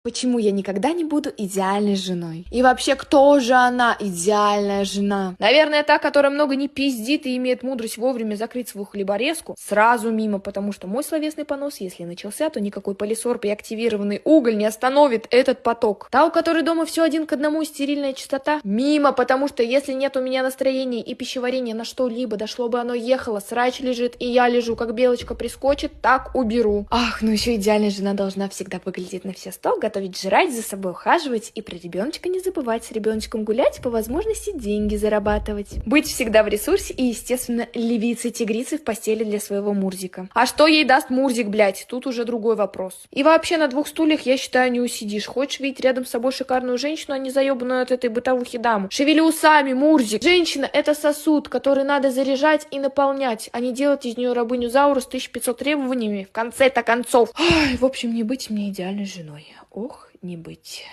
Почему я никогда не буду идеальной женой? И вообще, кто же она, идеальная жена? Наверное, та, которая много не пиздит и имеет мудрость вовремя закрыть свою хлеборезку. Сразу мимо, потому что мой словесный понос, если начался, то никакой полисорб и активированный уголь не остановит этот поток. Та, у которой дома все один к одному и стерильная чистота. Мимо, потому что если нет у меня настроения и пищеварения на что-либо, дошло бы оно ехало, срач лежит, и я лежу, как белочка прискочит, так уберу. Ах, ну еще идеальная жена должна всегда выглядеть на все 100, готовить, жрать, за собой ухаживать и про ребеночка не забывать, с ребеночком гулять, по возможности деньги зарабатывать. Быть всегда в ресурсе и, естественно, левицей-тигрицей в постели для своего Мурзика. А что ей даст Мурзик, блядь? Тут уже другой вопрос. И вообще на двух стульях, я считаю, не усидишь. Хочешь видеть рядом с собой шикарную женщину, а не заебанную от этой бытовухи даму? Шевели усами, Мурзик! Женщина — это сосуд, который надо заряжать и наполнять, а не делать из нее рабыню Зауру с 1500 требованиями в конце-то концов. Ай, в общем, не быть мне идеальной женой. Ох, не быть.